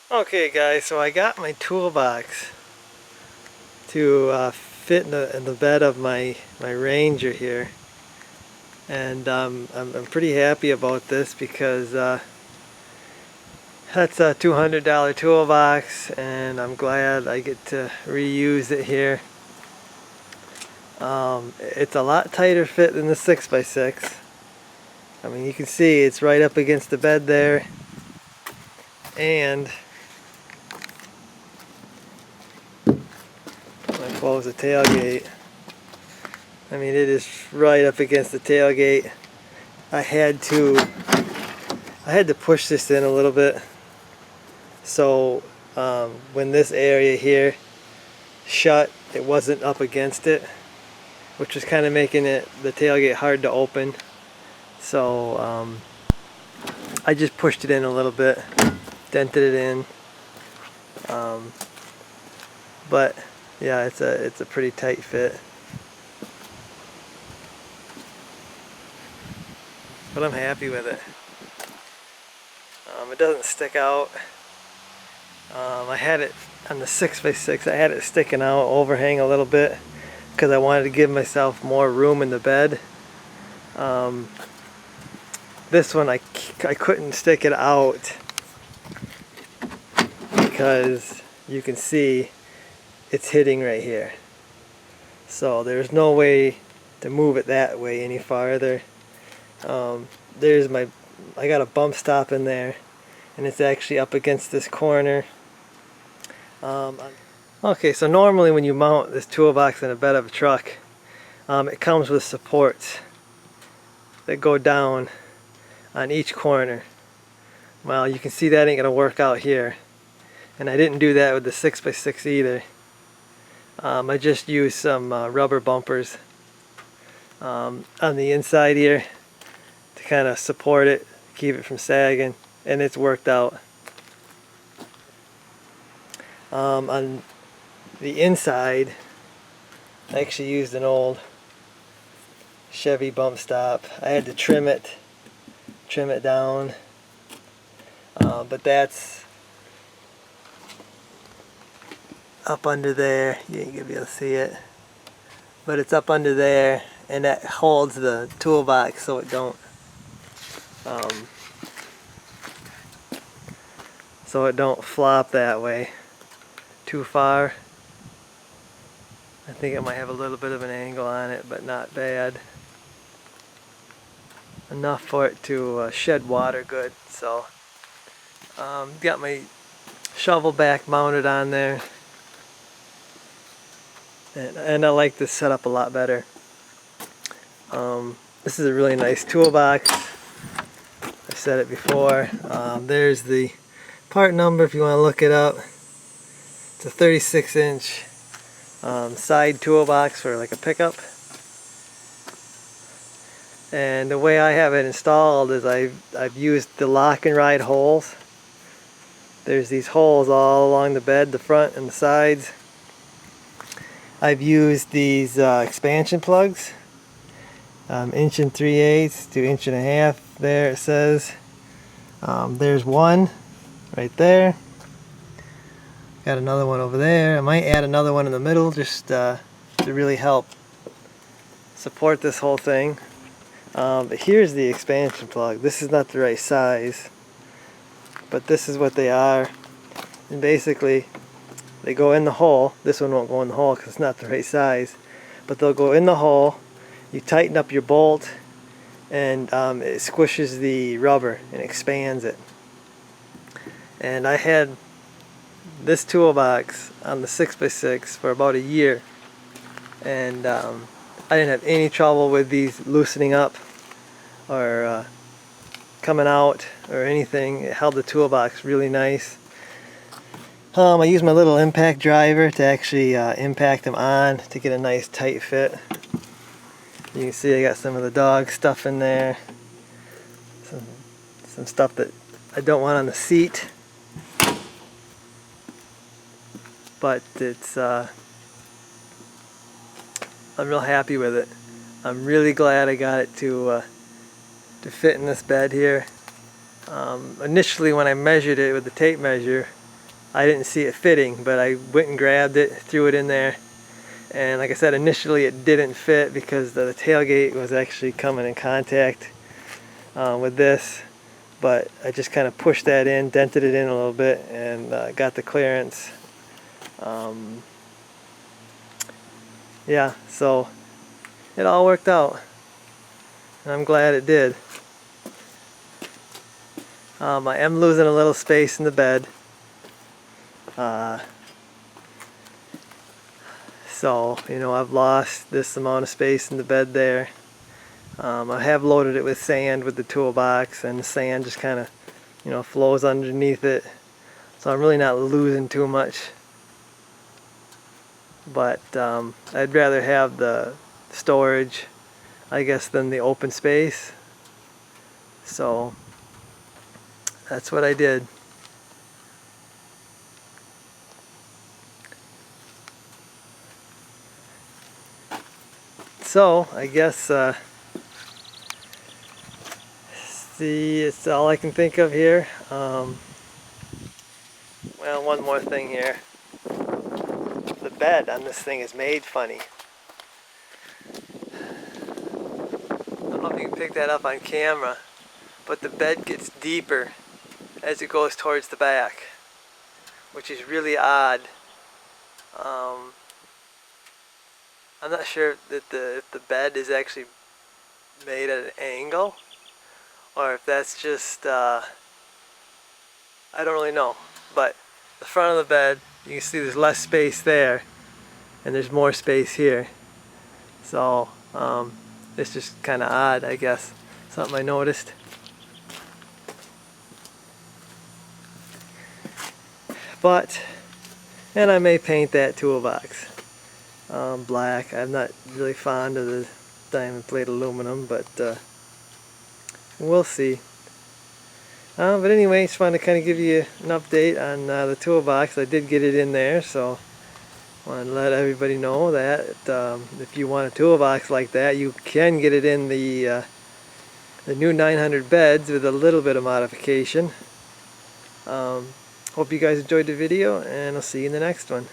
Okay guys, so I got my toolbox to fit in the bed of my Ranger here, and I'm pretty happy about this because that's a $200 toolbox, and I'm glad I get to reuse it here. It's a lot tighter fit than the 6x6. I mean, you can see it's right up against the bed there, and I close the tailgate. I mean, it is right up against the tailgate. I had to push this in a little bit, so when this area here shut, it wasn't up against it, which was kind of making the tailgate hard to open. So I just pushed it in a little bit, dented it in, but yeah, it's a pretty tight fit. But I'm happy with it. It doesn't stick out. I had it on the 6x6, I had it sticking out, overhang a little bit, because I wanted to give myself more room in the bed. This one I couldn't stick it out because you can see it's hitting right here. So there's no way to move it that way any farther. I got a bump stop in there, and it's actually up against this corner. Okay, so normally when you mount this toolbox in the bed of a truck, it comes with supports that go down on each corner. Well, you can see that ain't gonna work out here, and I didn't do that with the 6x6 either. I just used some rubber bumpers on the inside here to kind of support it, keep it from sagging, and it's worked out. On the inside, I actually used an old Chevy bump stop. I had to trim it down, but that's up under there. You ain't gonna be able to see it, but it's up under there, and that holds the toolbox so it don't flop that way too far. I think it might have a little bit of an angle on it, but not bad. Enough for it to shed water good. So got my shovel back mounted on there, and I like this setup a lot better. This is a really nice toolbox. I said it before. There's the part number if you want to look it up. It's a 36-inch side toolbox for like a pickup. And the way I have it installed is I've used the lock and ride holes. There's these holes all along the bed, the front and the sides. I've used these expansion plugs, 1 3/8 to 1.5 inch. There it says. There's one right there. Got another one over there. I might add another one in the middle just to really help support this whole thing. But here's the expansion plug. This is not the right size, but this is what they are. And basically, they go in the hole. This one won't go in the hole because it's not the right size, but they'll go in the hole. You tighten up your bolt, and it squishes the rubber and expands it. And I had this toolbox on the 6x6 for about a year, and I didn't have any trouble with these loosening up or coming out or anything. It held the toolbox really nice. I used my little impact driver to actually impact them on to get a nice tight fit. You can see I got some of the dog stuff in there, some stuff that I don't want on the seat, but it's I'm real happy with it. I'm really glad I got it to fit in this bed here. Initially when I measured it with the tape measure, I didn't see it fitting, but I went and grabbed it, threw it in there, and like I said, initially it didn't fit because the tailgate was actually coming in contact with this, but I just kind of pushed that in, dented it in a little bit, and got the clearance. Yeah, so it all worked out, and I'm glad it did. I am losing a little space in the bed. So, you know, I've lost this amount of space in the bed there. I have loaded it with sand with the toolbox, and the sand just kind of, you know, flows underneath it. So I'm really not losing too much. But I'd rather have the storage, I guess, than the open space. So that's what I did. So I guess see, it's all I can think of here. Well, one more thing here. The bed on this thing is made funny. I don't know if you can pick that up on camera, but the bed gets deeper as it goes towards the back, which is really odd. I'm not sure that if the bed is actually made at an angle, or if that's just, I don't really know. But the front of the bed, you can see there's less space there, and there's more space here. So it's just kind of odd, I guess. Something I noticed. But, and I may paint that toolbox black. I'm not really fond of the diamond plate aluminum, but we'll see. But anyway, just wanted to kind of give you an update on the toolbox. I did get it in there, so I want to let everybody know that if you want a toolbox like that, you can get it in the new 900 beds with a little bit of modification. Hope you guys enjoyed the video, and I'll see you in the next one.